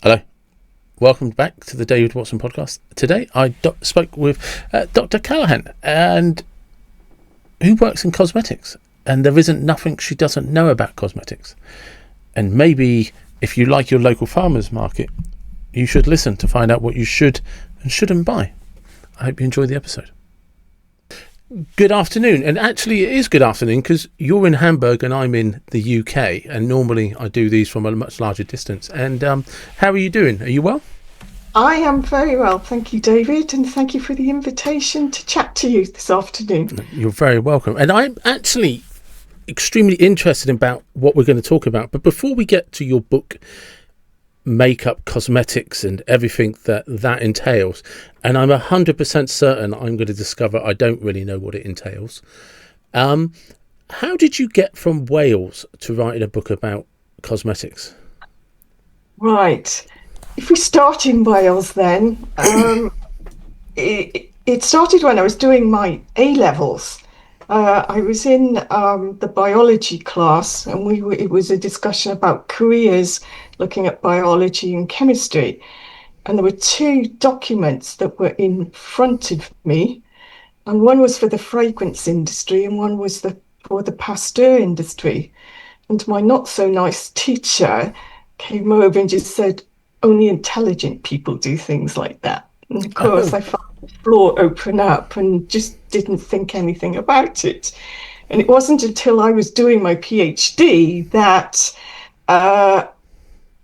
Hello, welcome back to the David Watson podcast. Today I spoke with Dr Callaghan, and who works in cosmetics, and there isn't nothing she doesn't know about cosmetics. And maybe if you like your local farmers market, you should listen to find out what you should and shouldn't buy. I hope you enjoy the episode. Good afternoon, and actually it is good afternoon because you're in Hamburg and I'm in the UK, and normally I do these from a much larger distance. And how are you doing? Are you well? I am very well, thank you, David, and thank you for the invitation to chat to you this afternoon. You're very welcome. And I'm actually extremely interested about what we're going to talk about. But before we get to your book, makeup, cosmetics, and everything that entails, and I'm 100% certain I'm going to discover I don't really know what it entails. How did you get from Wales to writing a book about cosmetics? Right. If we start in Wales then, it started when I was doing my A-levels. I was in the biology class, and it was a discussion about careers looking at biology and chemistry. And there were two documents that were in front of me, and one was for the fragrance industry and one was for the Pasteur industry. And my not so nice teacher came over and just said, only intelligent people do things like that. And of course, I felt the floor open up and just didn't think anything about it. And it wasn't until I was doing my PhD that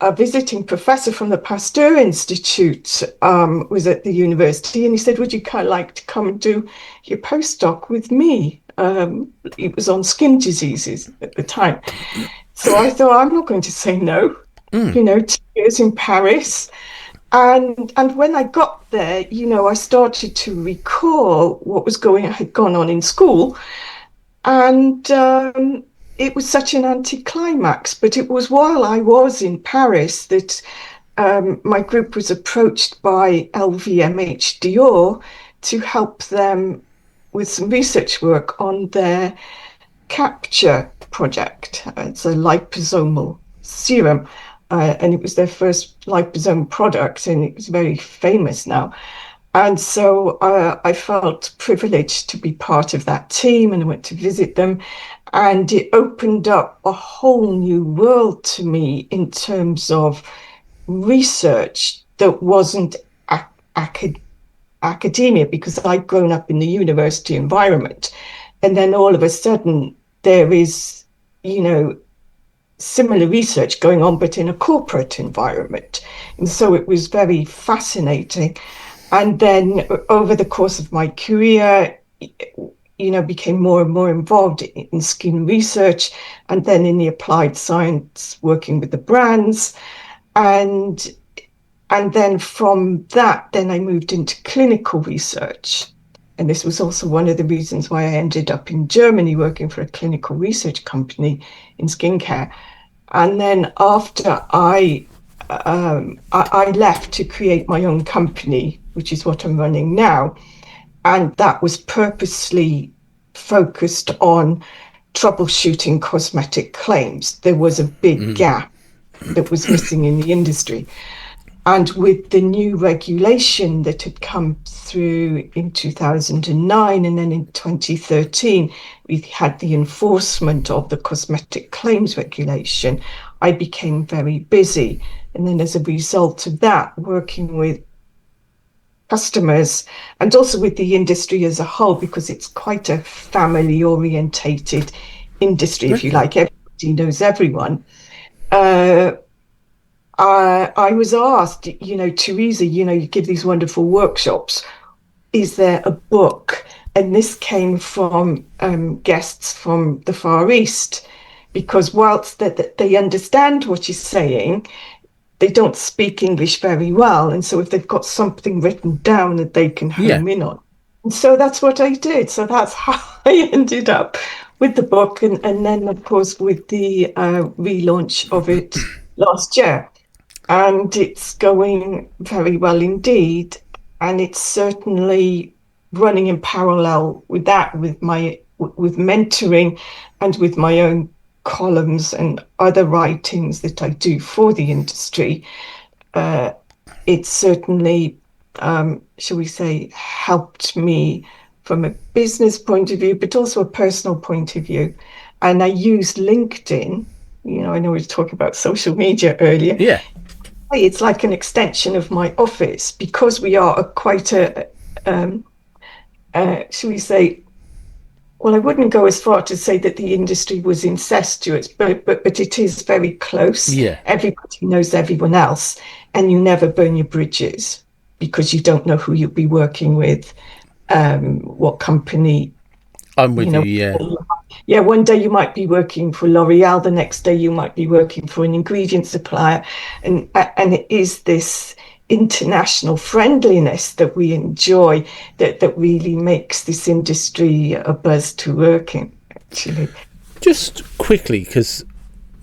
a visiting professor from the Pasteur Institute was at the university, and he said, would you kind of like to come and do your postdoc with me? It was on skin diseases at the time. So I thought, I'm not going to say no. 2 years in Paris. And when I got there, I started to recall what had gone on in school. And it was such an anticlimax. But it was while I was in Paris that my group was approached by LVMH Dior to help them with some research work on their capture project. It's a liposomal serum. And it was their first liposome product, and it was very famous now. And so I felt privileged to be part of that team, and I went to visit them. And it opened up a whole new world to me in terms of research that wasn't academia, because I'd grown up in the university environment. And then all of a sudden there is, similar research going on, but in a corporate environment. And so it was very fascinating. And then over the course of my career, became more and more involved in skin research, and then in the applied science, working with the brands. And then from that, then I moved into clinical research. And this was also one of the reasons why I ended up in Germany working for a clinical research company in skincare. And then after I left to create my own company, which is what I'm running now. And that was purposely focused on troubleshooting cosmetic claims. There was a big gap that was missing in the industry. And with the new regulation that had come through in 2009, and then in 2013, we had the enforcement of the cosmetic claims regulation, I became very busy. And then as a result of that, working with customers and also with the industry as a whole, because it's quite a family orientated industry, if you like, everybody knows everyone. I was asked, Theresa, you give these wonderful workshops. Is there a book? And this came from guests from the Far East, because whilst they understand what you're saying, they don't speak English very well. And so if they've got something written down that they can home in on. And so that's what I did. So that's how I ended up with the book. And then, of course, with the relaunch of it last year. And it's going very well indeed. And it's certainly running in parallel with that, with mentoring and with my own columns and other writings that I do for the industry. it certainly, shall we say, helped me from a business point of view, but also a personal point of view. And I used LinkedIn. I know we were talking about social media earlier. Yeah. It's like an extension of my office because we are quite shall we say, well, I wouldn't go as far to say that the industry was incestuous, but it is very close. Yeah. Everybody knows everyone else, and you never burn your bridges because you don't know who you'll be working with, what company, I'm you with you. know. Yeah. Yeah, one day you might be working for L'Oreal, the next day you might be working for an ingredient supplier, and it is this international friendliness that we enjoy that really makes this industry a buzz to work in, actually. Just quickly, because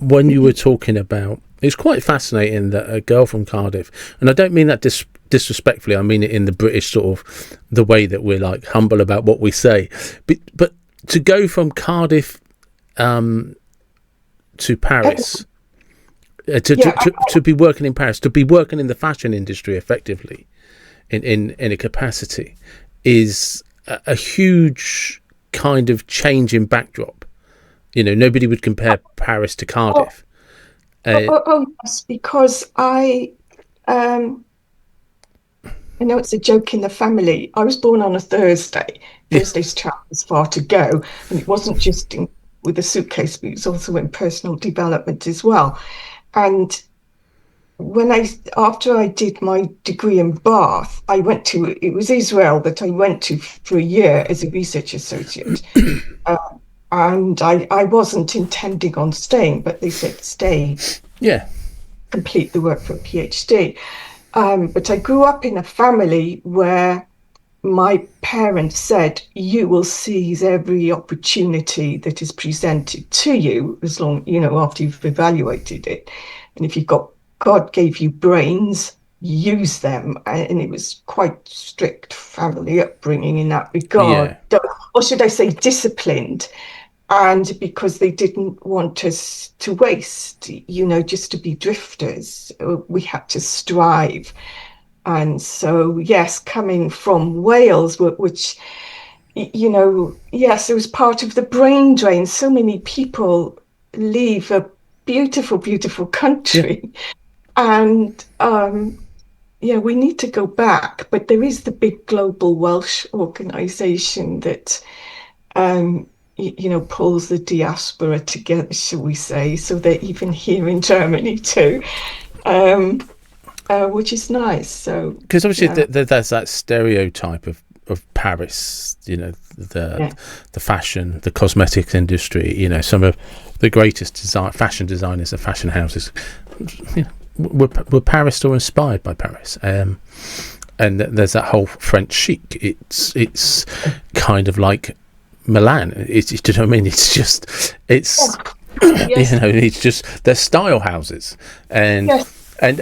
when you were talking about, it's quite fascinating that a girl from Cardiff, and I don't mean that disrespectfully, I mean it in the British sort of the way that we're like humble about what we say, but to go from Cardiff to Paris, Yeah, to be working in Paris, to be working in the fashion industry effectively in a capacity is a huge kind of change in backdrop. Nobody would compare Paris to oh, Cardiff. oh, Uh, oh, oh, yes, because um, I know it's a joke in the family. I was born on a Thursday. yeah, Thursdays travels far to go, and it wasn't just with a suitcase, but it was also in personal development as well. And after I did my degree in Bath, it was Israel that I went to for a year as a research associate. Uh, and I wasn't intending on staying, but they said stay, yeah, complete the work for a PhD. But I grew up in a family where my parents said, you will seize every opportunity that is presented to you as long, after you've evaluated it. And if God gave you brains, use them. And it was quite strict family upbringing in that regard. yeah, Or should I say disciplined? And because they didn't want us to waste, just to be drifters, we had to strive. And so, yes, coming from Wales, which, yes, it was part of the brain drain. So many people leave a beautiful, beautiful yeah. country. And yeah, we need to go back. But there is the big global Welsh organization that, pulls the diaspora together, shall we say. So they're even here in Germany too. Um, which is nice. So Because obviously yeah, there's that stereotype of Paris, the yeah, the fashion, the cosmetics industry. Some of the greatest fashion designers, the fashion houses, were Paris or inspired by Paris. And there's that whole French chic. It's kind of like Milan. Do you know what I mean? It's yes, it's just they're style houses, and yes, I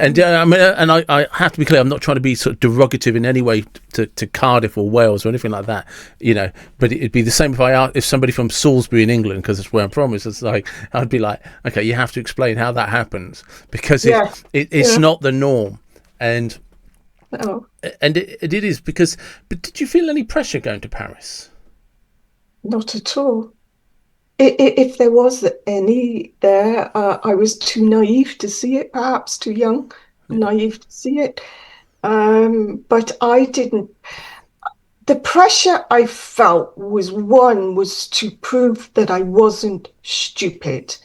mean, and I have to be clear. I'm not trying to be sort of derogative in any way to Cardiff or Wales or anything like that. But it'd be the same if somebody from Salisbury in England, because that's where I'm from. It's like I'd be like, okay, you have to explain how that happens because yes, it's yeah. not the norm, and Oh, it is because. But did you feel any pressure going to Paris? not at all. If there was any there, I was too naive to see it, perhaps too young, naive to see it. But I didn't. The pressure I felt was to prove that I wasn't stupid,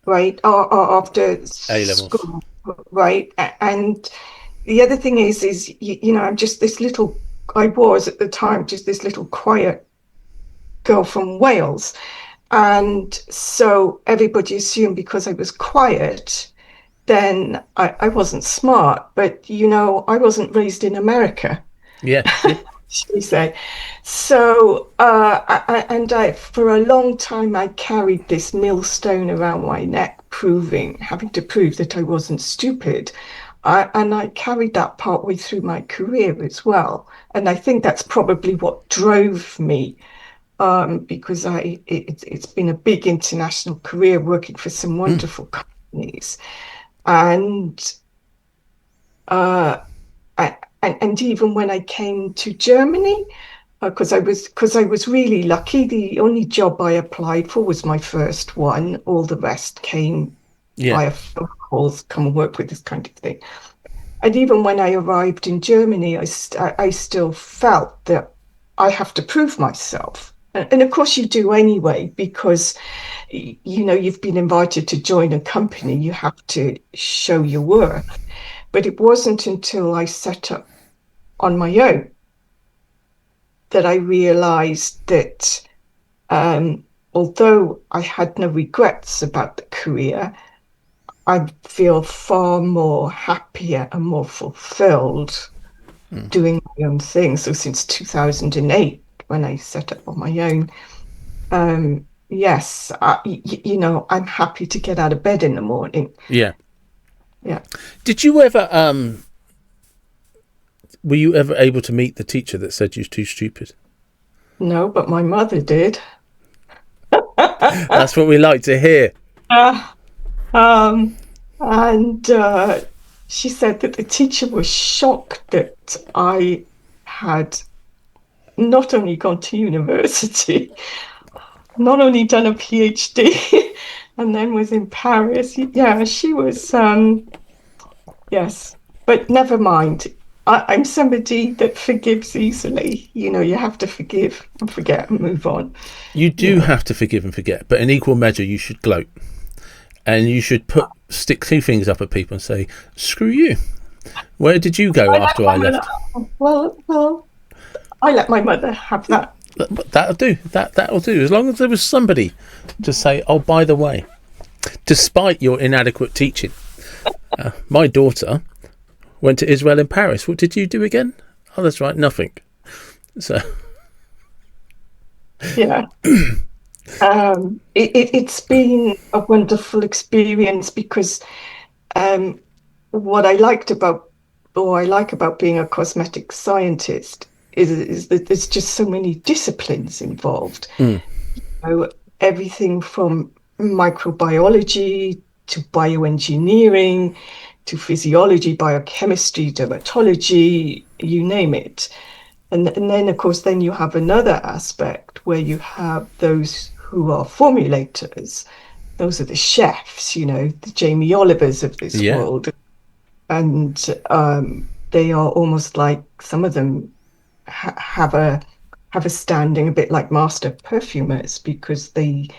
right? After A levels. school, right? And the other thing is I'm just this little. I was at the time just this little quiet girl from Wales, and so everybody assumed because I was quiet, then I wasn't smart. But I wasn't raised in America, Yeah, yeah, should we say. So, for a long time, I carried this millstone around my neck, having to prove that I wasn't stupid. And I carried that partway through my career as well. And I think that's probably what drove me, because it's been a big international career working for some mm, wonderful companies. And Uh, and even when I came to Germany, because I was really lucky. The only job I applied for was my first one. All the rest came Yeah. via phone calls, come and work with this kind of thing. And even when I arrived in Germany, I still felt that I have to prove myself. And of course you do anyway, because you've been invited to join a company, you have to show your worth. But it wasn't until I set up on my own that I realized that although I had no regrets about the career, I feel far more happier and more fulfilled doing my own thing. So since 2008, when I set up on my own, yes, I'm happy to get out of bed in the morning. Yeah. Yeah. Did you ever were you ever able to meet the teacher that said you was too stupid? No, but my mother did. That's what we like to hear. Uh, um, and she said that the teacher was shocked that I had not only gone to university, not only done a PhD, and then was in Paris. Yeah, she was, yes, but never mind. I'm somebody that forgives easily. You have to forgive and forget and move on. You You do know, have to forgive and forget, but in equal measure you should gloat. And you should stick two fingers up at people and say, screw you. Where did you go I let after my I mother, left? well, I let my mother have that. That'll do. That'll do. As long as there was somebody to say, oh, by the way, despite your inadequate teaching, my daughter went to Israel and Paris. What did you do again? Oh, that's right, nothing. So, Yeah. It's been a wonderful experience because um, what I liked about, or I like about being a cosmetic scientist is that there's just so many disciplines involved. So everything from microbiology to bioengineering to physiology, biochemistry, dermatology, you name it. And then, of course, then you have another aspect where you have those who are formulators. Those are the chefs, the Jamie Olivers of this yeah. world. And they are almost like some of them have a standing a bit like master perfumers because the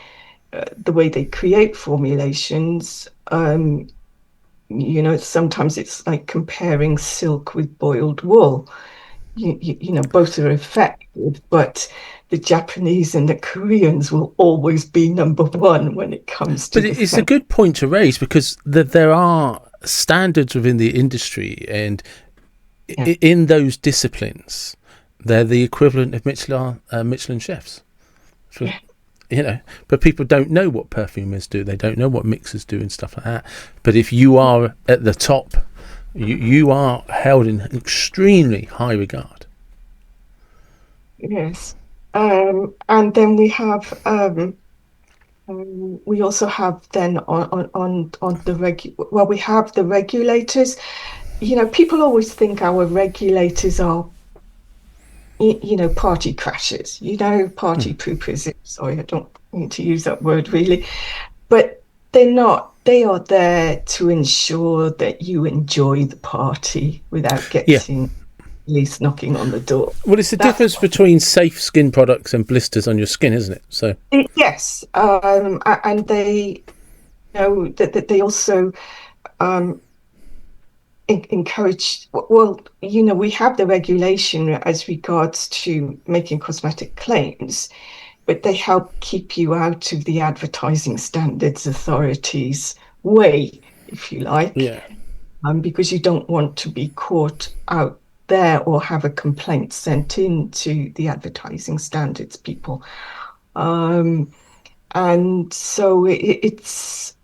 way they create formulations, sometimes it's like comparing silk with boiled wool. Both are effective, but the Japanese and the Koreans will always be number one when it comes to But the it's a scent. good point to raise because there are standards within the industry, and Yeah, in those disciplines, they're the equivalent of Michelin chefs. So, yeah, but people don't know what perfumers do. They don't know what mixers do and stuff like that. But if you are at the top, you are held in extremely high regard. yes. And then we also have then on the we have the regulators. People always think our regulators are party crashers, party poopers. Sorry, I don't need to use that word really, but they're not. They are there to ensure that you enjoy the party without Yeah. getting police knocking on the door. Well, it's the That's difference between safe skin products and blisters on your skin, isn't it? So, yes, and they know that they also um, encourage. Well, we have the regulation as regards to making cosmetic claims, but they help keep you out of the advertising standards authorities' way, if you like, yeah. because you don't want to be caught out there or have a complaint sent in to the advertising standards people. Um, and so it's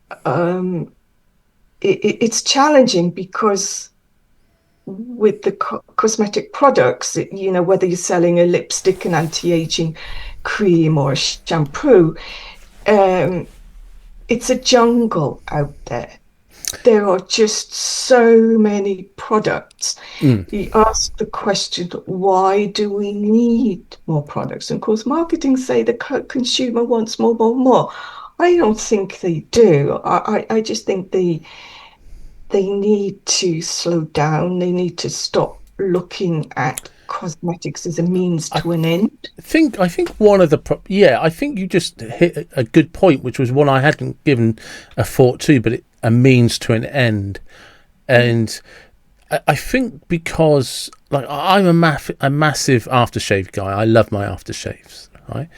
challenging because with the cosmetic products, whether you're selling a lipstick, an anti-aging cream, or a shampoo, um, it's a jungle out there. there are just so many products. Mm. You ask the question, why do we need more products? And of course, marketing say the consumer wants more, more, more. I don't think they do. I just think they need to slow down. They need to stop looking at cosmetics as a means I to an end. think one of the I think you just hit a good point, which was one I hadn't given a thought to, but a means to an end. And I think because like I'm a massive aftershave guy. I love my aftershaves, right?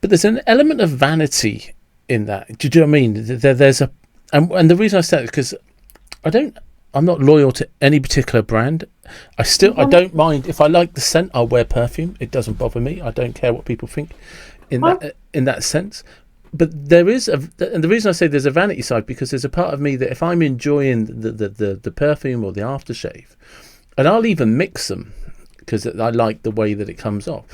But there's an element of vanity in that. Do you know what I mean? There's a and the reason I say it is because I'm not loyal to any particular brand. I One, don't mind if I like the scent. I'll wear perfume. It doesn't bother me. I don't care what people think in that sense. But there is and the reason I say there's a vanity side, because there's a part of me that if I'm enjoying the perfume or the aftershave, and I'll even mix them because I like the way that it comes off.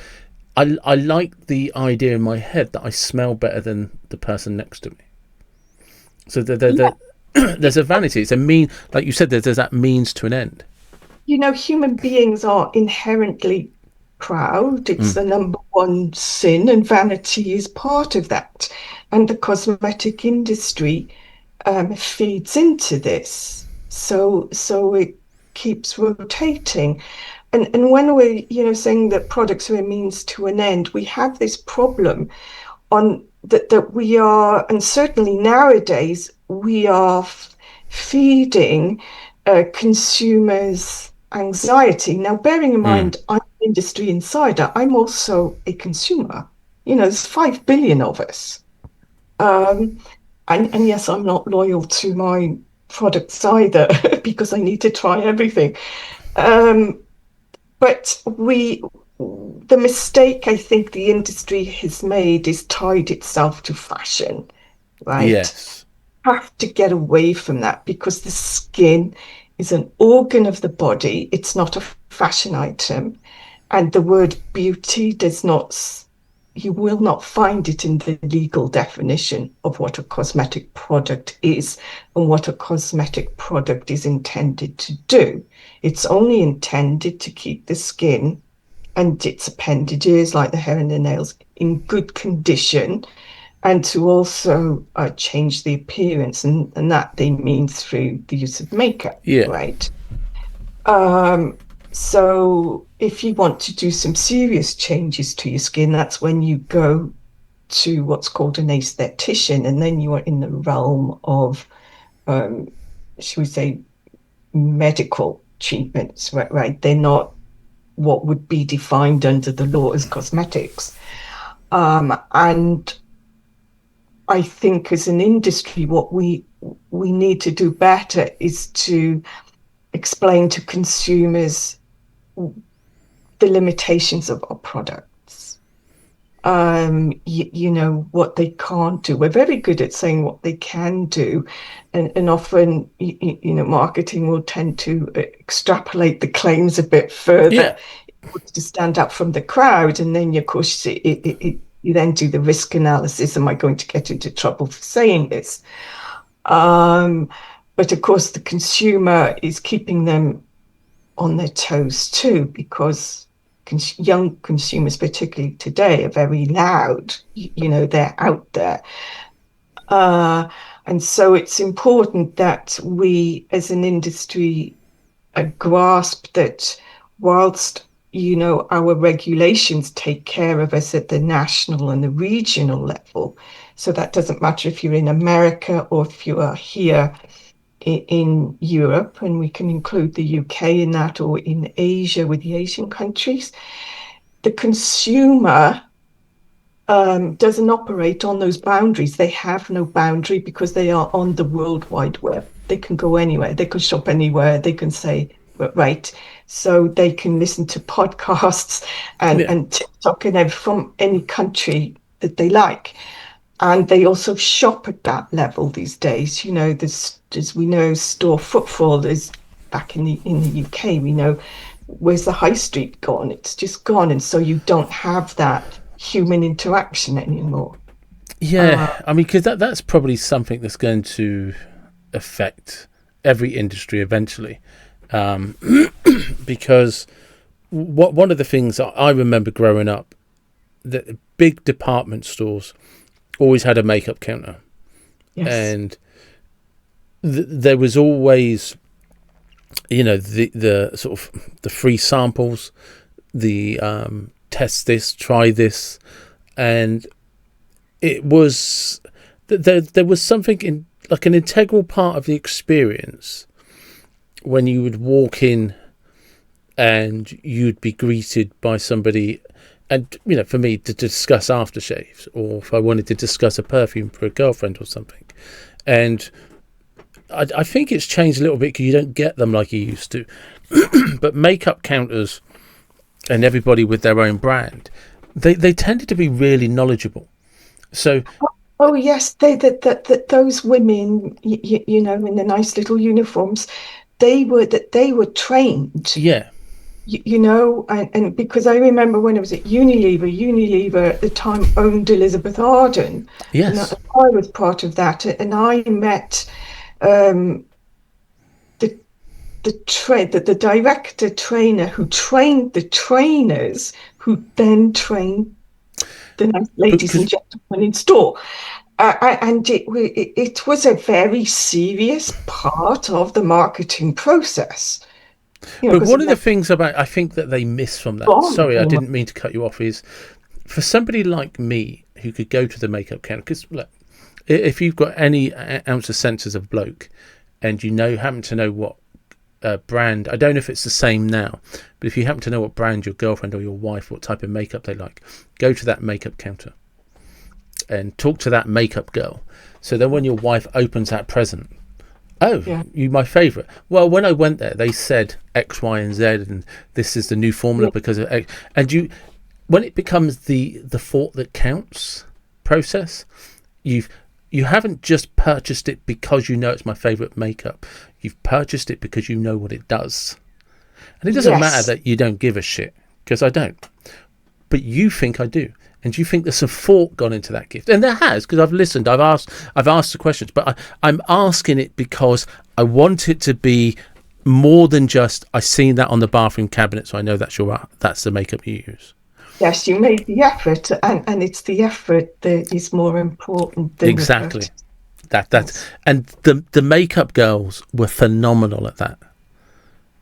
I like the idea in my head that I smell better than the person next to me. So yeah, there's a vanity. It's a mean, like you said, there's that means to an end. human beings are inherently proud. It's Mm. the number one sin, and vanity is part of that. And the cosmetic industry feeds into this. So it keeps rotating. And when we're, saying that products are a means to an end, we have this problem on that we are, and certainly nowadays, we are feeding consumers anxiety. Now, bearing in Mm. mind, I'm an industry insider, I'm also a consumer. There's 5 billion of us. Um, and yes, I'm not loyal to my products either because I need to try everything. Um, but the mistake I think the industry has made is tied itself to fashion, right? Yes. Have to get away from that because the skin is an organ of the body. It's not a fashion item. And the word beauty does not, you will not find it in the legal definition of what a cosmetic product is and what a cosmetic product is intended to do. It's only intended to keep the skin and its appendages, like the hair and the nails, in good condition, and to also change the appearance. And that they mean through the use of makeup, Yeah. right? Um, so if you want to do some serious changes to your skin, that's when you go to what's called an aesthetician, and then you are in the realm of, um, should we say, medical treatments, right? Right? They're not what would be defined under the law as cosmetics. And I think as an industry, what we need to do better is to explain to consumers the limitations of our products. What they can't do. We're very good at saying what they can do, and often, marketing will tend to extrapolate the claims a bit further Yeah. to stand out from the crowd, and then of course you then do the risk analysis. Am I going to get into trouble for saying this? Um, but of course, the consumer is keeping them on their toes too, because young consumers, particularly today, are very loud. They're out there. Uh, and so it's important that we, as an industry, grasp that whilst our regulations take care of us at the national and the regional level, so that doesn't matter if you're in America or if you are here in Europe, and we can include the UK in that, or in Asia with the Asian countries, the consumer doesn't operate on those boundaries. They have no boundary because they are on the World Wide Web. They can go anywhere. They can shop anywhere. They can say, right. So they can listen to podcasts Yeah. and TikTok and from any country that they like. And they also shop at that level these days. There's, as we know, store footfall is back in the UK. We know, where's the high street gone? It's just gone, and so you don't have that human interaction anymore. Uh, Yeah. I mean, because that's probably something that's going to affect every industry eventually, because one of the things I remember growing up, that big department stores always had a makeup counter, and there was always, the sort of the free samples, the test this, try this, and it was there was something in, like, an integral part of the experience when you would walk in and you'd be greeted by somebody, and for me to discuss aftershaves, or if I wanted to discuss a perfume for a girlfriend or something. And I think it's changed a little bit because you don't get them like you used to. But makeup counters and everybody with their own brand, they tended to be really knowledgeable. So oh yes, those women, in the nice little uniforms, they were trained. Yeah. And because I remember when I was at Unilever at the time owned Elizabeth Arden. Yes. And I was part of that, and I met the director trainer who trained the trainers, who then trained the nice ladies and gentlemen in store. And it was a very serious part of the marketing process. But one of the things I think that they miss from that, sorry, I didn't mean to cut you off, is for somebody like me who could go to the makeup counter, because look, if you've got any ounce of sense as a bloke, and happen to know what brand, I don't know if it's the same now, but if you happen to know what brand your girlfriend or your wife, what type of makeup they like, go to that makeup counter and talk to that makeup girl. So then when your wife opens that present, you my favourite. Well, when I went there, they said X, Y, and Z, and this is the new formula because of X. And when it becomes the thought that counts process, you haven't just purchased it because it's my favourite makeup. You've purchased it because you know what it does. And it doesn't matter that you don't give a shit, because I don't. But you think I do. And you think there's some thought gone into that gift. And there has, because I've listened, I've asked the questions, but I'm asking it because I want it to be more than just, I've seen that on the bathroom cabinet, so I know that's the makeup you use. Yes, you made the effort, and it's the effort that is more important than exactly and the makeup girls were phenomenal at that.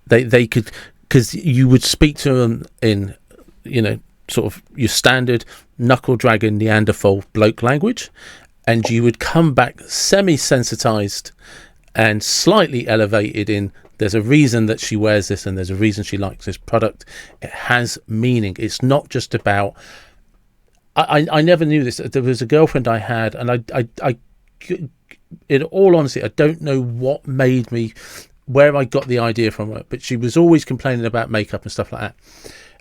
They could, because you would speak to them in sort of your standard knuckle dragon Neanderthal bloke language, and you would come back semi-sensitized and slightly elevated in, there's a reason that she wears this, and there's a reason she likes this product. It has meaning. It's not just about, I never knew this. There was a girlfriend I had, and I in all honesty, I don't know where I got the idea from her, but she was always complaining about makeup and stuff like that.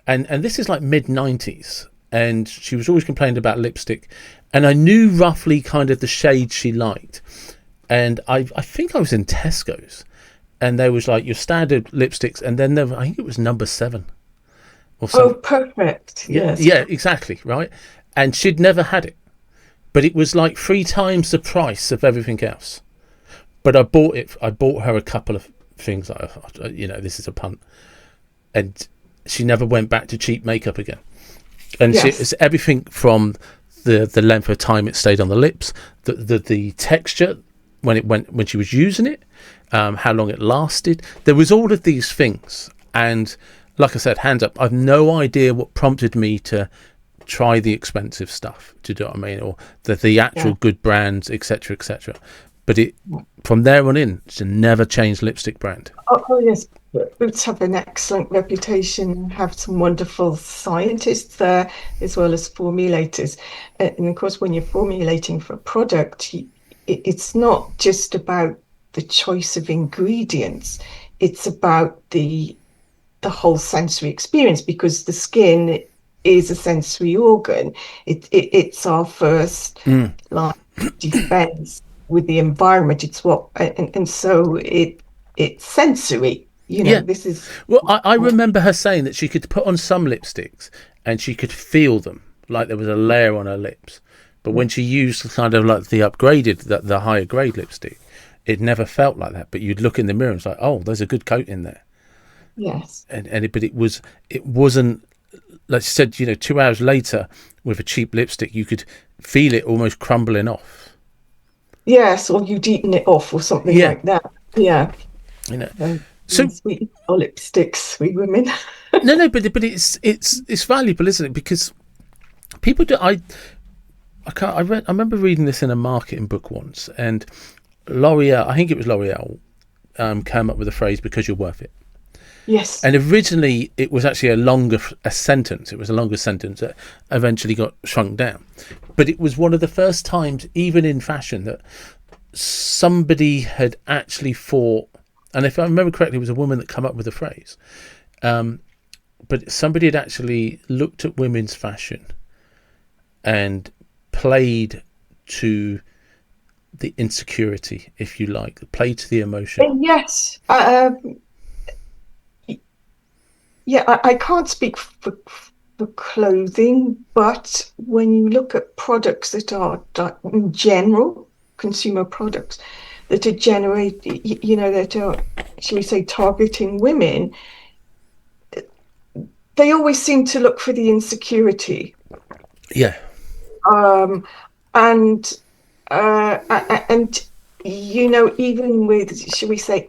And this is like mid-90s, and she was always complaining about lipstick, and I knew roughly kind of the shade she liked. And I think I was in Tesco's, and there was like your standard lipsticks, and then I think it was number 7 or something. Oh, perfect. Yes. Yeah, exactly, right? And she'd never had it, but it was like 3 times the price of everything else. But I bought her a couple of things, this is a punt, and she never went back to cheap makeup again. And it's everything from the length of time it stayed on the lips, the texture when she was using it, how long it lasted. There was all of these things, and like I said, hands up, I've no idea what prompted me to try the expensive stuff. Do you know what I mean? Or the actual good brands, etc., etc. But from there on in, it's a never changed lipstick brand. Oh yes, Boots have an excellent reputation, have some wonderful scientists there, as well as formulators. And of course, when you're formulating for a product, it's not just about the choice of ingredients. It's about the whole sensory experience, because the skin is a sensory organ. It's our first line of defense with the environment. It's what, and so it's sensory. This is. Well, I remember her saying that she could put on some lipsticks and she could feel them, like there was a layer on her lips. But when she used kind of like the upgraded, the higher grade lipstick, it never felt like that. But you'd look in the mirror and it's like, oh, there's a good coat in there. Yes. But it wasn't, like you said, 2 hours later with a cheap lipstick, you could feel it almost crumbling off. Yes, or you'd eaten it off or something Yeah. like that. Yeah. So Yes, we eat our lipsticks, we women. no, but it's valuable, isn't it? Because people do. I remember reading this in a marketing book once, and L'Oreal, I think it was L'Oreal, came up with the phrase "because you're worth it." Yes. And originally, it was actually a sentence. It was a longer sentence that eventually got shrunk down. But it was one of the first times, even in fashion, that somebody had actually thought. And if I remember correctly, it was a woman that came up with the phrase. But somebody had actually looked at women's fashion and played to the insecurity, if you like, played to the emotion. Yes. Yeah, I can't speak for clothing, but when you look at products that are in general, consumer products that are that are, shall we say, targeting women, they always seem to look for the insecurity. Yeah. And even with, shall we say,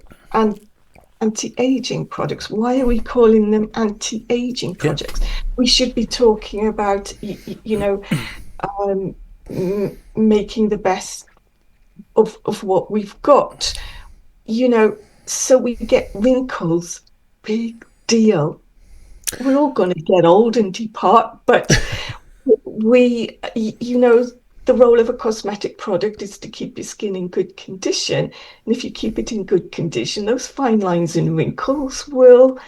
anti-aging products. Why are we calling them anti-aging products? Yeah. We should be talking about, making the best of what we've got. So we get wrinkles. Big deal. We're all going to get old and depart, but the role of a cosmetic product is to keep your skin in good condition. And if you keep it in good condition, those fine lines and wrinkles will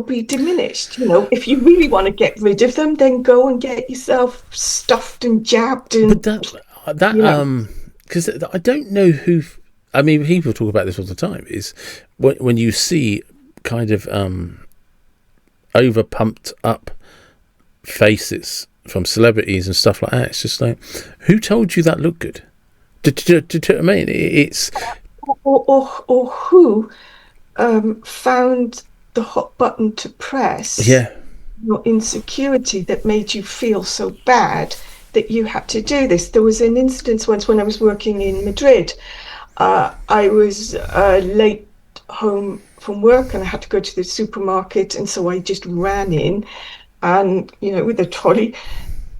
be diminished. If you really want to get rid of them, then go and get yourself stuffed and jabbed. And because I don't know who. I mean, people talk about this all the time. Is when you see kind of over pumped up faces from celebrities and stuff like that. It's just like, who told you that looked good? Do you know what I mean? It's or who found the hot button to press. Yeah. Your insecurity that made you feel so bad that you had to do this. There was an instance once when I was working in Madrid. I was late home from work and I had to go to the supermarket, and so I just ran in and with a trolley,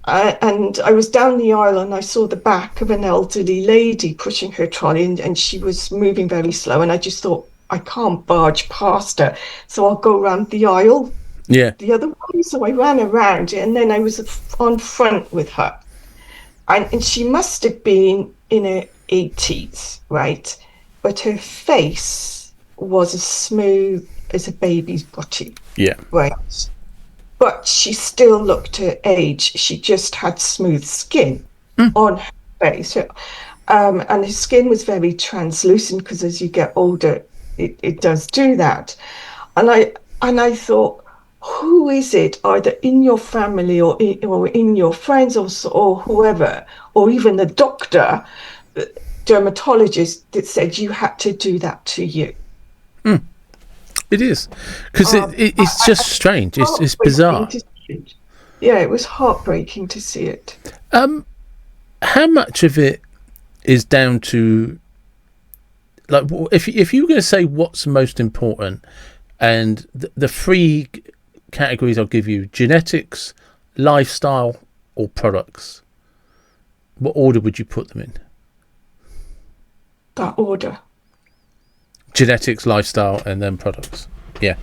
and I was down the aisle and I saw the back of an elderly lady pushing her trolley, and she was moving very slow, and I just thought, I can't barge past her, so I'll go around the aisle the other way. So I ran around and then I was on front with her, and she must have been in her 80s, right? But her face was as smooth as a baby's body. Yeah. Right. But she still looked her age. She just had smooth skin on her face. And her skin was very translucent, because as you get older, it does do that. And I thought, who is it, either in your family or in your friends or whoever, or even the doctor, dermatologist, that said you had to do that to you? It is, because it's just strange. It's bizarre. Yeah, it was heartbreaking to see it. How much of it is down to, like, if you were going to say what's most important, and the three categories I'll give you: genetics, lifestyle, or products, what order would you put them in? That order. Genetics, lifestyle, and then products. Yeah.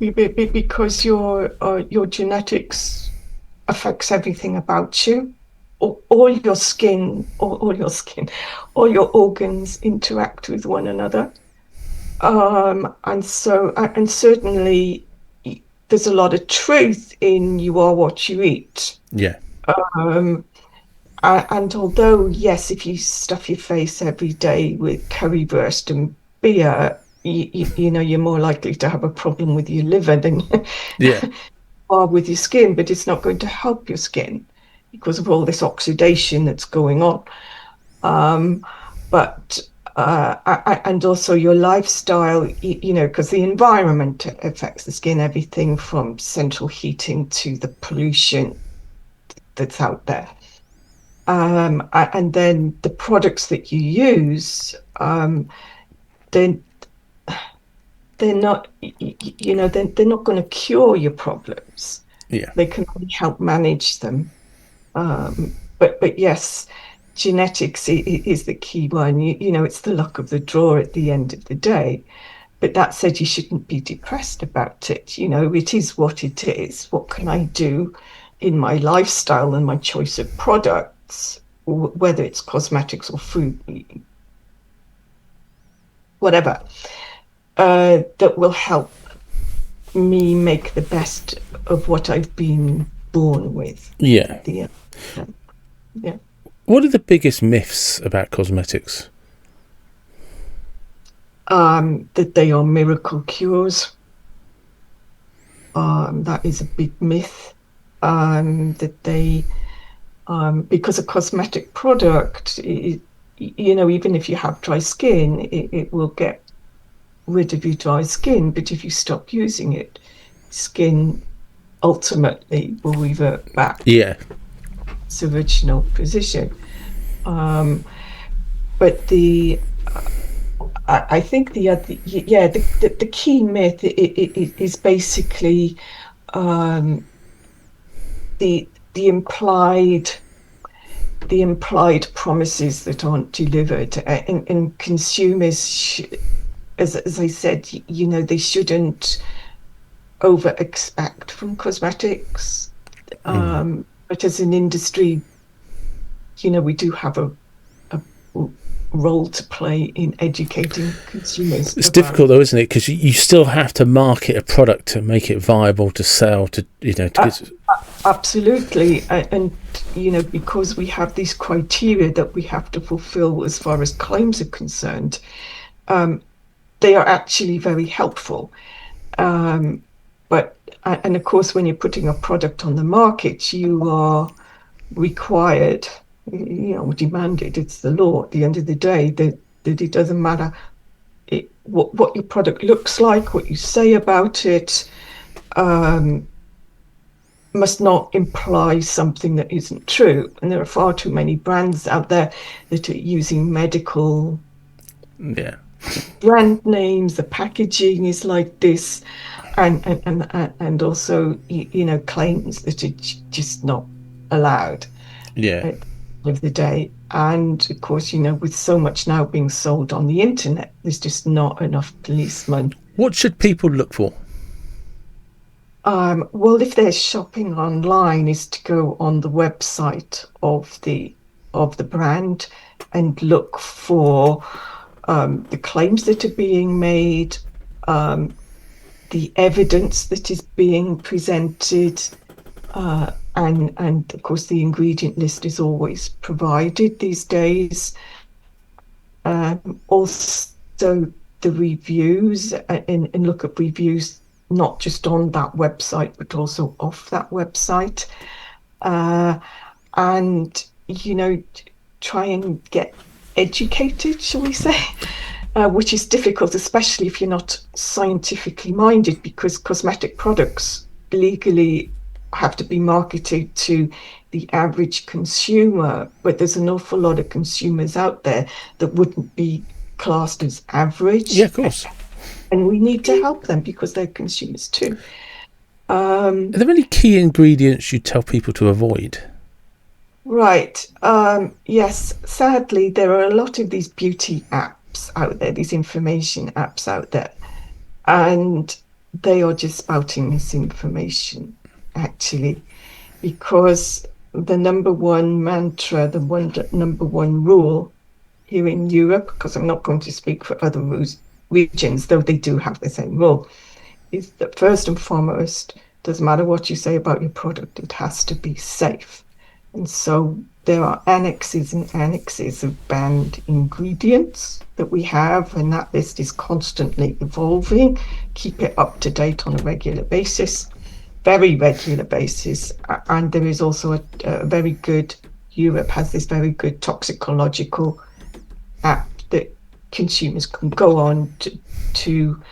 Because your genetics affects everything about you. All your skin, all your organs interact with one another. And certainly there's a lot of truth in you are what you eat. Yeah. And although, yes, if you stuff your face every day with currywurst and beer, you're more likely to have a problem with your liver than or with your skin, but it's not going to help your skin because of all this oxidation that's going on. But and also your lifestyle, because the environment affects the skin, everything from central heating to the pollution that's out there. And then the products that you use, then they're not, they're not going to cure your problems. Yeah. They can only help manage them. But yes, genetics is the key one. It's the luck of the draw at the end of the day. But that said, you shouldn't be depressed about it. It is what it is. What can I do in my lifestyle and my choice of products, whether it's cosmetics or food, whatever, that will help me make the best of what I've been born with. Yeah. Yeah. What are the biggest myths about cosmetics? That they are miracle cures. That is a big myth. That they, because a cosmetic product, even if you have dry skin, it will get rid of your dry skin. But if you stop using it, skin ultimately will revert back Yeah. to its original position. But I think the key myth is basically the implied promises that aren't delivered, and consumers, as I said, they shouldn't over expect from cosmetics. But as an industry, we do have a role to play in educating consumers. It's difficult though, isn't it? Because you still have to market a product to make it viable to sell. Absolutely, and because we have these criteria that we have to fulfill as far as claims are concerned, they are actually very helpful. But of course, when you're putting a product on the market, you are required, demanded. It's the law at the end of the day that it doesn't matter what your product looks like, what you say about it, must not imply something that isn't true. And there are far too many brands out there that are using medical brand names. The packaging is like this, and also claims that are just not allowed. At the end of the day. And of course, with so much now being sold on the internet, there's just not enough policemen. What should people look for? Well, if they're shopping online, is to go on the website of the brand and look for the claims that are being made, the evidence that is being presented, and of course the ingredient list is always provided these days. Also the reviews, and look at reviews not just on that website but also off that website, and try and get educated, shall we say, which is difficult, especially if you're not scientifically minded, because cosmetic products legally have to be marketed to the average consumer, but there's an awful lot of consumers out there that wouldn't be classed as average. Yeah, of course. And we need to help them because they're consumers too. Are there any key ingredients you tell people to avoid? Right. Yes, sadly, there are a lot of these beauty apps out there, these information apps out there, and they are just spouting misinformation, actually, because the number one mantra, number one rule here in Europe, because I'm not going to speak for other regions, though they do have the same rule, is that first and foremost, doesn't matter what you say about your product, it has to be safe. And so there are annexes and annexes of banned ingredients that we have, and that list is constantly evolving. Keep it up to date on a regular basis, very regular basis. And there is also a very good, Europe has this very good toxicological app that consumers can go on to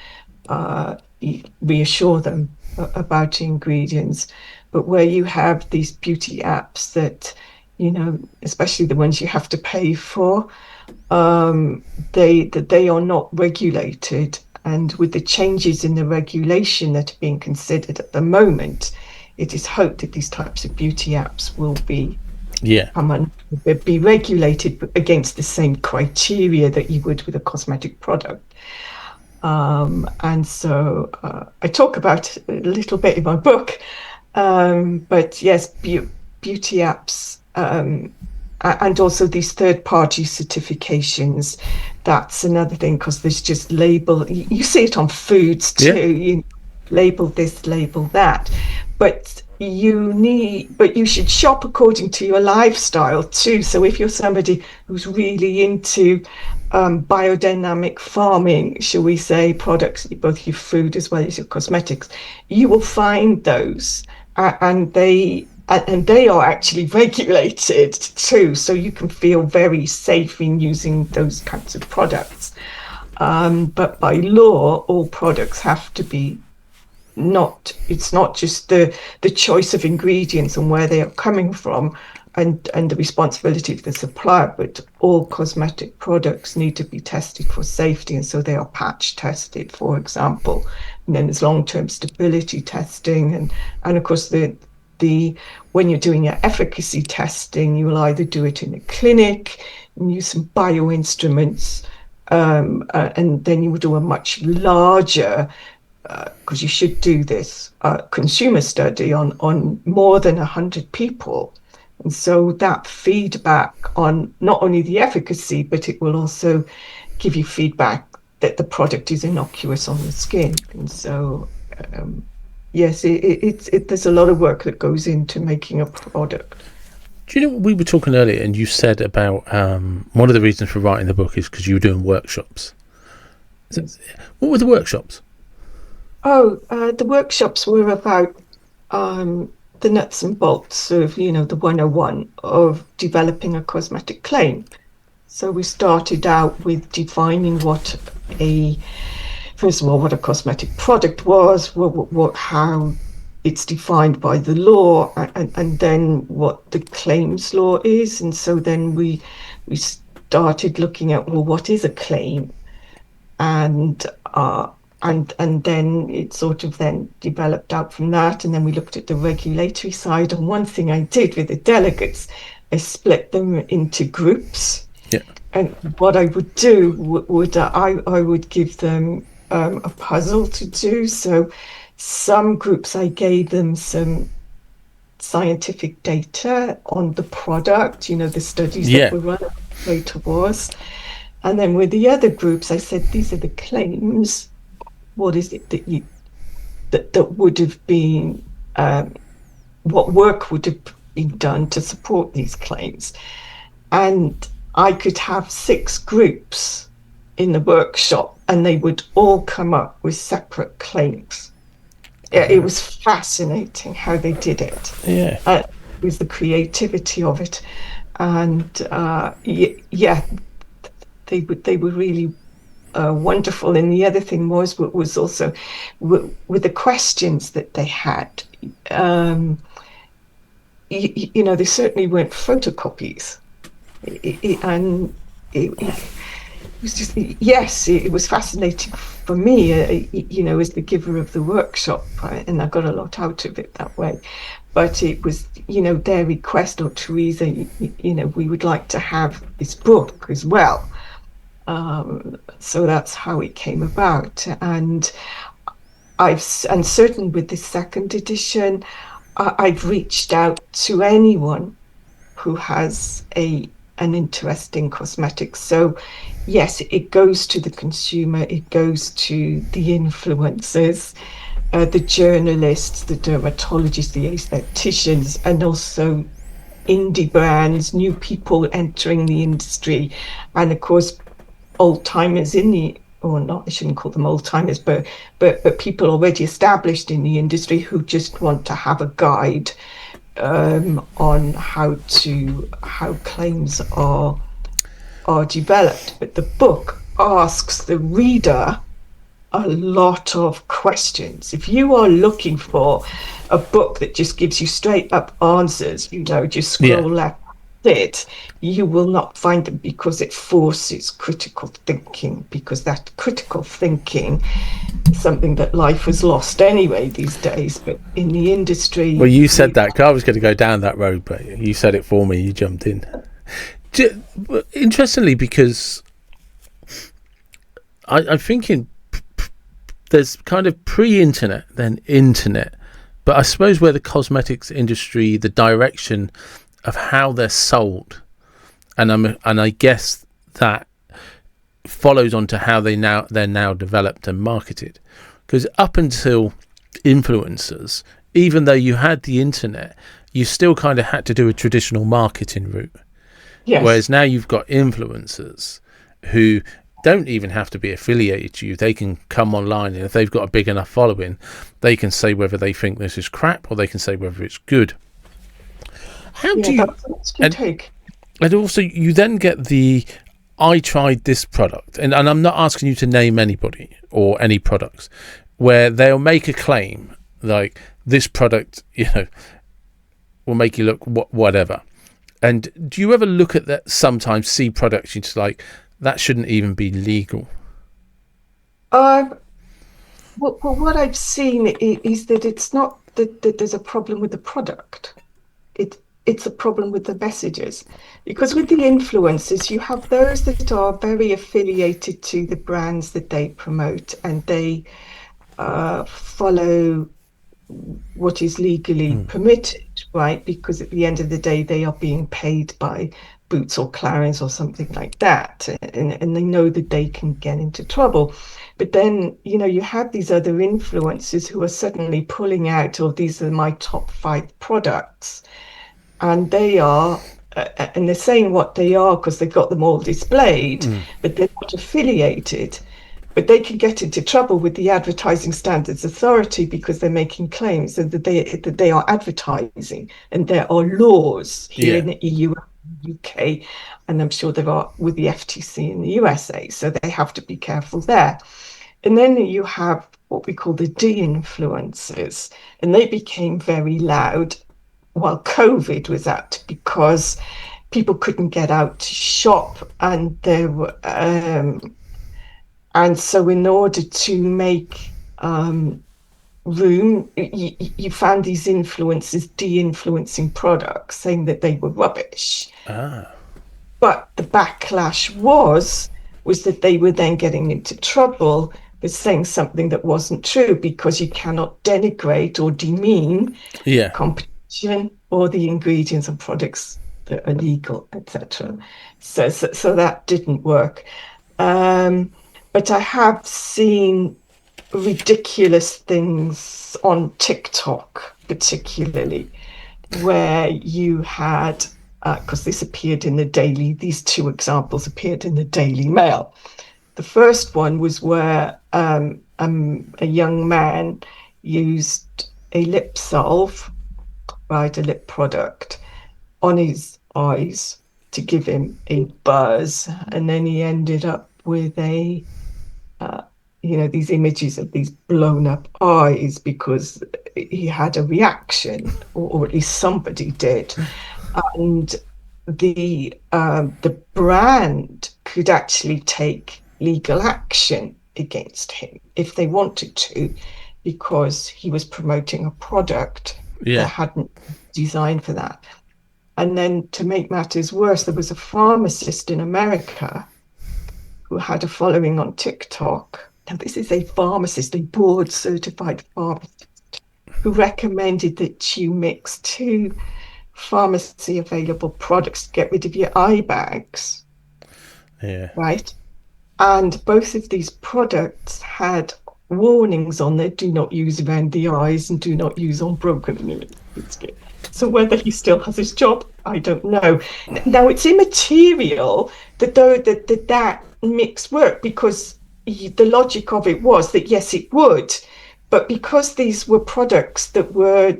reassure them about ingredients. But where you have these beauty apps that, especially the ones you have to pay for, they are not regulated. And with the changes in the regulation that are being considered at the moment, it is hoped that these types of beauty apps will be be regulated against the same criteria that you would with a cosmetic product. And so I talk about it a little bit in my book, but yes, beauty apps, and also these third-party certifications. That's another thing, because there's just you see it on foods too. Yeah. You label this, label that, but you should shop according to your lifestyle too. So if you're somebody who's really into biodynamic farming, shall we say, products, both your food as well as your cosmetics, you will find those, and they are actually regulated too, so you can feel very safe in using those kinds of products. But by law, all products have to be it's not just the choice of ingredients and where they are coming from and the responsibility of the supplier, but all cosmetic products need to be tested for safety, and so they are patch tested, for example. And then there's long-term stability testing, and of course when you're doing your efficacy testing, you will either do it in a clinic and use some bioinstruments, and then you will do a much larger, because you should do this consumer study on more than 100 people. And so that feedback on not only the efficacy, but it will also give you feedback that the product is innocuous on the skin. And so, yes, there's a lot of work that goes into making a product. Do you know, we were talking earlier, and you said about one of the reasons for writing the book is because you were doing workshops. What were the workshops? The workshops were about the nuts and bolts of, the 101 of developing a cosmetic claim. So we started out with defining what a cosmetic product was, how it's defined by the law, and then what the claims law is. And so then we started looking at, what is a claim? And then it sort of then developed out from that. And then we looked at the regulatory side. And one thing I did with the delegates, I split them into groups. Yeah. And what I would do I would give them a puzzle to do. So some groups, I gave them some scientific data on the product, the studies that were run, data was. And then with the other groups, I said, these are the claims. What is it that would have been, what work would have been done to support these claims? And I could have 6 groups in the workshop, and they would all come up with separate claims. It was fascinating how they did it. Yeah. It was the creativity of it. And they were really wonderful. And the other thing was also with the questions that they had. They certainly weren't photocopies, and it was just, yes, it was fascinating for me, as the giver of the workshop, and I got a lot out of it that way. But it was, their request, or Theresa, we would like to have this book as well. So that's how it came about. And certainly with this second edition, I've reached out to anyone who has an interest in cosmetics. So yes, it goes to the consumer, it goes to the influencers, the journalists, the dermatologists, the aestheticians, and also indie brands, new people entering the industry, and of course old timers I shouldn't call them old timers, but people already established in the industry who just want to have a guide on how claims are developed. But the book asks the reader a lot of questions. If you are looking for a book that just gives you straight up answers, just Yeah. scroll left, it, you will not find them, because it forces critical thinking, because that critical thinking is something that life has lost anyway these days. But in the industry, Well, you said that. 'Cause I was going to go down that road, but you said it for me. You jumped in. Interestingly, because I'm thinking there's kind of pre-internet, then internet. But I suppose where the cosmetics industry, the direction of how they're sold, and I guess that follows on to how they're now developed and marketed. Because up until influencers, even though you had the internet, you still kind of had to do a traditional marketing route. yes, Whereas now you've got influencers who don't even have to be affiliated to you. They can come online, and if they've got a big enough following, they can say whether they think this is crap or they can say whether it's good. How yeah, do you... that's your take. And also, you then get the I tried this product, and I'm not asking you to name anybody or any products, where they'll make a claim like this product, will make you look whatever. And do you ever look at that, sometimes see products and it's like, that shouldn't even be legal? Well, what I've seen is that it's not that there's a problem with the product. It's a problem with the messages. Because with the influencers, you have those that are very affiliated to the brands that they promote, and they follow what is legally permitted, right? Because at the end of the day, they are being paid by Boots or Clarins or something like that, and they know that they can get into trouble. But then, you have these other influencers who are suddenly pulling out, oh, these are my top 5 products, and and they're saying what they are because they've got them all displayed, but they're not affiliated. But they can get into trouble with the Advertising Standards Authority because they're making claims that they are advertising, and there are laws here in the EU, UK, and I'm sure there are with the FTC in the USA, so they have to be careful there. And then you have what we call the de-influencers, and they became very loud while COVID was out, because people couldn't get out to shop, and there were and so in order to make room, you found these influencers de-influencing products, saying that they were rubbish. But the backlash was that they were then getting into trouble for saying something that wasn't true, because you cannot denigrate or demean competition or the ingredients of products that are legal, etc. So that didn't work. But I have seen ridiculous things on TikTok, particularly, where you had, because this appeared in these 2 examples appeared in the Daily Mail. The first one was where a young man used a lip salve, right, a lip product, on his eyes to give him a buzz, and then he ended up with these images of these blown up eyes because he had a reaction, or at least somebody did. And the brand could actually take legal action against him if they wanted to, because he was promoting a product that hadn't been designed for that. And then, to make matters worse, there was a pharmacist in America who had a following on TikTok. Now, this is a pharmacist, a board certified pharmacist, who recommended that you mix 2 pharmacy available products to get rid of your eye bags. Right? And both of these products had warnings on there: do not use around the eyes and do not use on broken skin. So whether he still has his job, I don't know. Now, it's immaterial that mix worked, because the logic of it was that yes, it would, but because these were products that were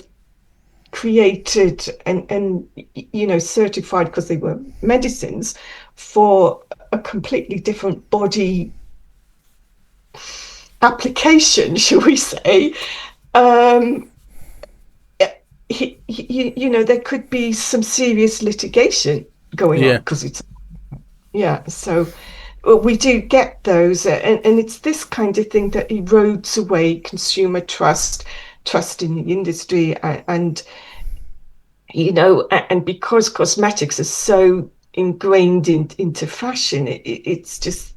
created and certified, because they were medicines for a completely different body application, shall we say, there could be some serious litigation going on Yeah. because it's, yeah. So we do get those, and it's this kind of thing that erodes away consumer trust in the industry, and and because cosmetics are so ingrained into fashion, it's just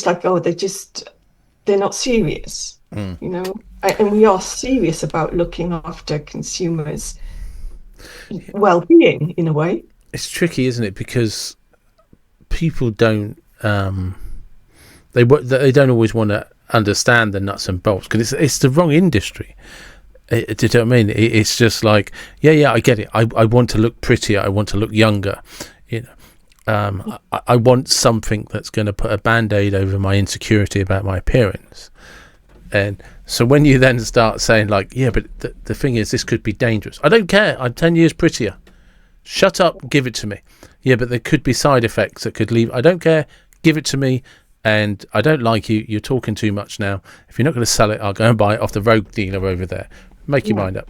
like, oh, they're not serious, Mm. and we are serious about looking after consumers' well-being in a way. It's tricky, isn't it? Because people don't they don't always want to understand the nuts and bolts because it's the wrong industry. Do you know what I mean? It's just like, yeah, I get it. I want to look prettier. I want to look younger. I want something that's going to put a band-aid over my insecurity about my appearance. And so when you then start saying like, yeah, but the thing is, this could be dangerous. I don't care. I'm 10 years prettier. Shut up. Give it to me. Yeah, but there could be side effects that could leave. I don't care. Give it to me. And I don't like you. You're talking too much now. If you're not going to sell it, I'll go and buy it off the rogue dealer over there. Make your mind up.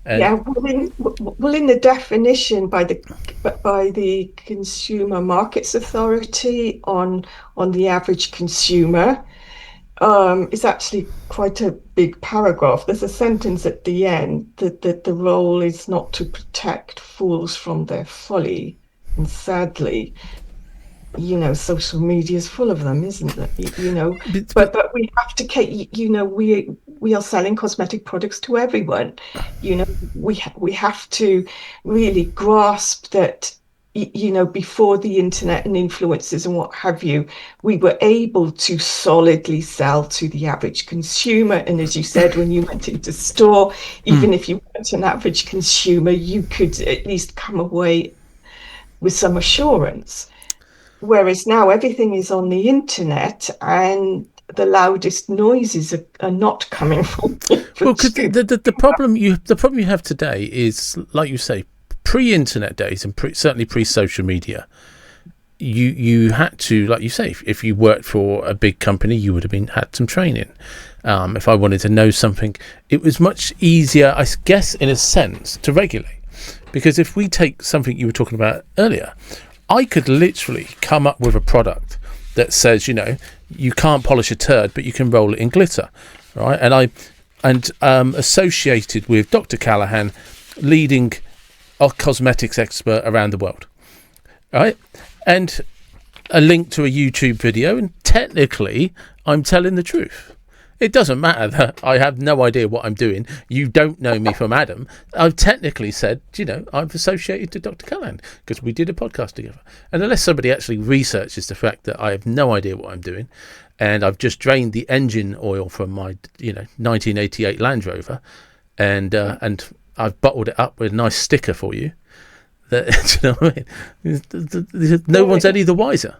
And yeah, well, in the definition by the Consumer Markets Authority on the average consumer, it's actually quite a big paragraph. There's a sentence at the end that the role is not to protect fools from their folly, and sadly, social media is full of them, isn't it? But we have to, we are selling cosmetic products to everyone. We have to really grasp that, before the internet and influencers and what have you, we were able to solidly sell to the average consumer. And as you said, when you went into store, even if you weren't an average consumer, you could at least come away with some assurance. Whereas now everything is on the internet, and the loudest noises are not coming from well, because the problem you have today is, like you say, pre-internet days and certainly pre-social media. You had to, like you say, if you worked for a big company, you would have had some training. If I wanted to know something, it was much easier, I guess, in a sense, to regulate. Because if we take something you were talking about earlier, I could literally come up with a product that says, you can't polish a turd, but you can roll it in glitter, right? And associated with Dr. Callaghan, leading a cosmetics expert around the world, right? And a link to a YouTube video, and technically, I'm telling the truth. It doesn't matter that I have no idea what I'm doing. You don't know me from Adam. I've technically said, I'm associated to Dr. Callaghan because we did a podcast together. And unless somebody actually researches the fact that I have no idea what I'm doing, and I've just drained the engine oil from my, 1988 Land Rover, and I've bottled it up with a nice sticker for you, that, do you know what I mean? No one's any the wiser.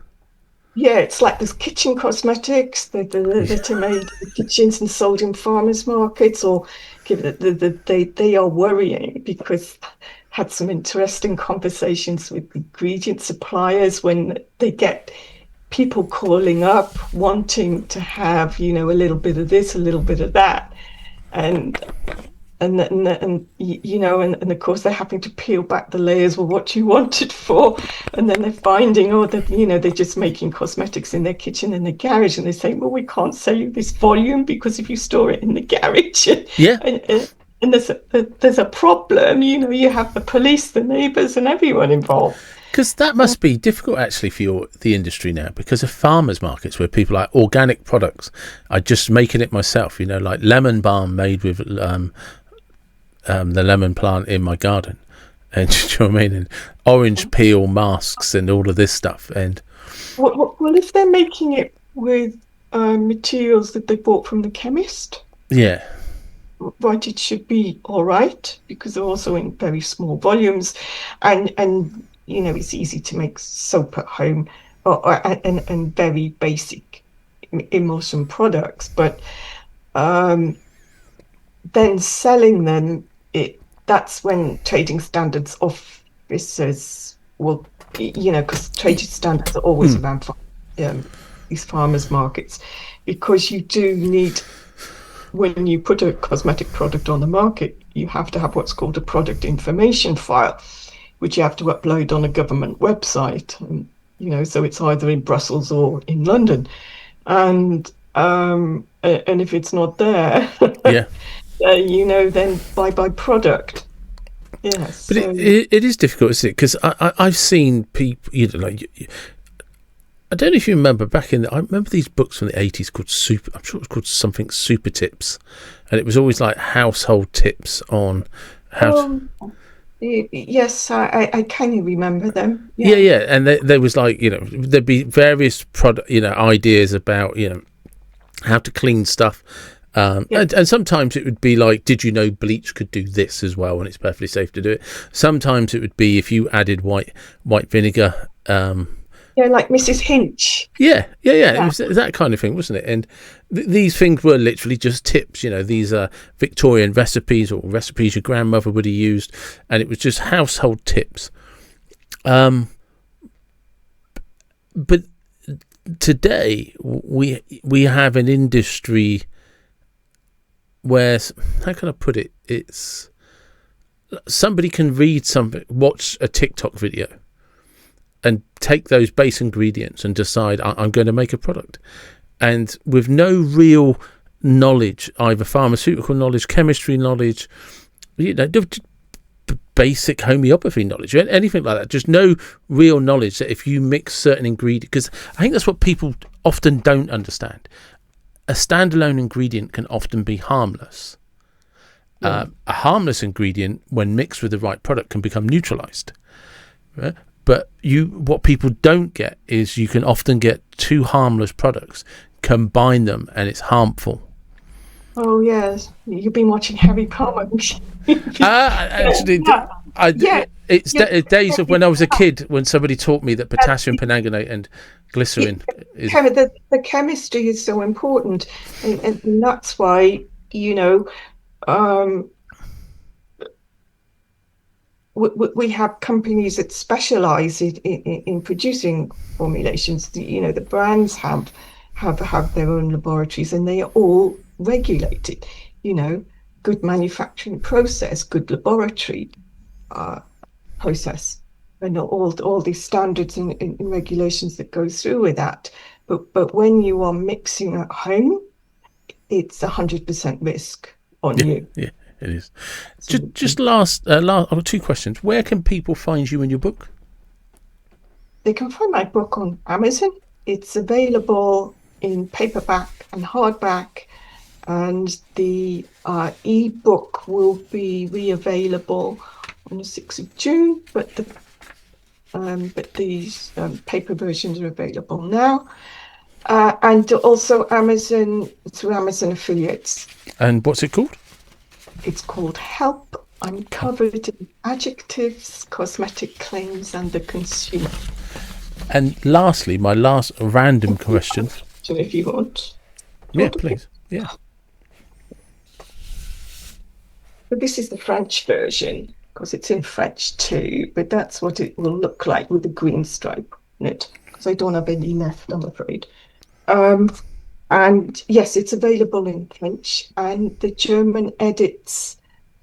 Yeah, it's like there's kitchen cosmetics that are made in kitchens and sold in farmers markets, or they are worrying, because I had some interesting conversations with ingredient suppliers when they get people calling up wanting to have, a little bit of this, a little bit of that, and of course they're having to peel back the layers. Well, what do you want it for? And then they're finding, that they're just making cosmetics in their kitchen, in the garage, and they're saying, well, we can't sell you this volume because if you store it in the garage, and there's a problem. You have the police, the neighbours, and everyone involved. Because that must be difficult actually for the industry now, because of farmers markets where people like organic products. I just making it myself, like lemon balm made with the lemon plant in my garden, and do you know what I mean? And orange peel masks and all of this stuff. And well, if they're making it with materials that they bought from the chemist, yeah, right, it should be all right, because they're also in very small volumes, and it's easy to make soap at home, and very basic emulsion products, but then selling them, that's when trading standards officers will because trade standards are always around these farmers markets, because you do need, when you put a cosmetic product on the market, you have to have what's called a product information file, which you have to upload on a government website. And, so it's either in Brussels or in London. And if it's not there, Yeah. then buy product. Yes. But it is difficult, isn't it? Because I've seen people, I don't know if you remember I remember these books from the 80s called I'm sure it was called something Super Tips. And it was always like household tips on how yes, I kind of remember them. Yeah. And there was like, there'd be various product, ideas about, how to clean stuff. And sometimes it would be like, did you know bleach could do this as well, and it's perfectly safe to do it. Sometimes it would be if you added white vinegar. Like Mrs. Hinch. Yeah. It was that kind of thing, wasn't it? And these things were literally just tips. These are Victorian recipes or recipes your grandmother would have used, and it was just household tips. But today we have an industry where, how can I put it? It's somebody can watch a TikTok video and take those base ingredients and decide, I'm going to make a product. And with no real knowledge, either pharmaceutical knowledge, chemistry knowledge, basic homeopathy knowledge, anything like that, just no real knowledge that if you mix certain ingredients, because I think that's what people often don't understand. A standalone ingredient can often be harmless. A harmless ingredient, when mixed with the right product, can become neutralized. Right? But what people don't get is you can often get two harmless products, combine them, and it's harmful. Oh yes, you've been watching Harry Potter. Actually, it's days of when I was a kid, when somebody taught me that potassium permanganate and glycerin. The chemistry is so important, and that's why we have companies that specialize in producing formulations. The brands have their own laboratories, and they are all regulated. Good manufacturing process, good laboratory process, and all these standards and regulations that go through with that. But when you are mixing at home, it's 100% risk on you. Yeah. It is. Just last, I've got two questions. Where can people find you and your book? They can find my book on Amazon. It's available in paperback and hardback, and the e-book will be re-available on the 6th of June, but these paper versions are available now. And also Amazon, through Amazon affiliates. And what's it called? It's called Help Uncovered in Adjectives, Cosmetic Claims and the Consumer. And lastly, my last random question. If you want. Yeah, please. Yeah. But this is the French version, because it's in French too, but that's what it will look like with the green stripe on it, because I don't have any left, I'm afraid. And yes, it's available in French, and the German edits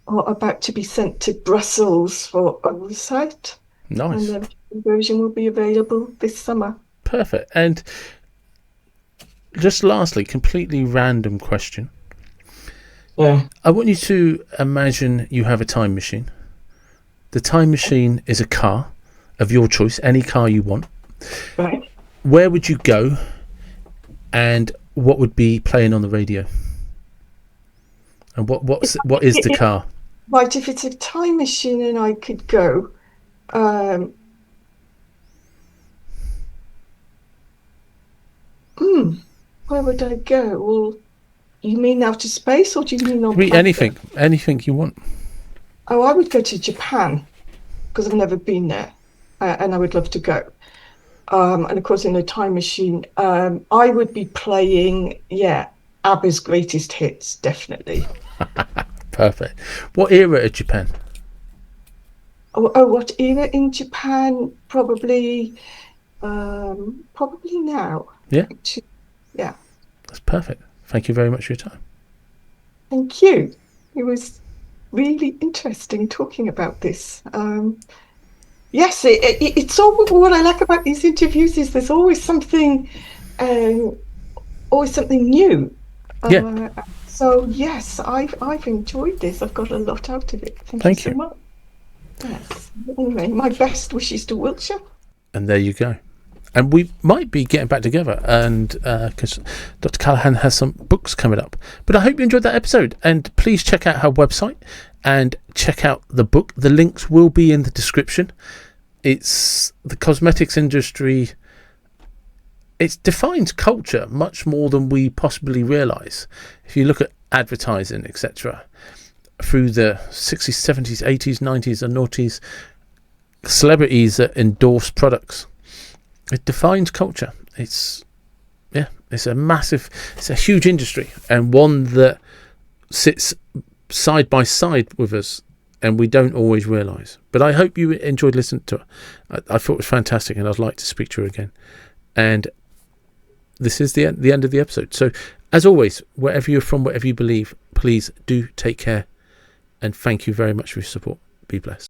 are about to be sent to Brussels for oversight. Nice. And the version will be available this summer. Perfect. And just lastly, completely random question. Yeah. I want you to imagine you have a time machine. The time machine is a car of your choice, any car you want. Right. Where would you go, and what would be playing on the radio? And what is the car? Right, if it's a time machine and I could go, where would I go? Well, you mean outer space, or do you mean on anything you want? Oh, I would go to Japan, because I've never been there, and I would love to go. And of course, in a time machine, I would be playing, ABBA's greatest hits, definitely. Perfect. What era of Japan? what era in Japan? Probably now. Yeah, Actually. Yeah. that's perfect. Thank you very much for your time. Thank you. It was really interesting talking about this. Yes, it's all what I like about these interviews is there's um, always something new. Yeah, So yes, I've enjoyed this. I've got a lot out of it. Thank you thank so you. much. Yes. Anyway, my best wishes to Wiltshire. And there you go. And we might be getting back together, and because Dr. Callaghan has some books coming up. But I hope you enjoyed that episode, and please check out her website and check out the book. The links will be in the description. It's the cosmetics industry. It defines culture much more than we possibly realise. If you look at advertising, etc., through the 60s, 70s, 80s, 90s, and noughties, celebrities that endorse products. It defines culture. It's a huge industry, and one that sits side by side with us, and we don't always realise. But I hope you enjoyed listening to it. I thought it was fantastic, and I'd like to speak to her again. And this is the end of the episode. So, as always, wherever you're from, whatever you believe, please do take care, and thank you very much for your support. Be blessed.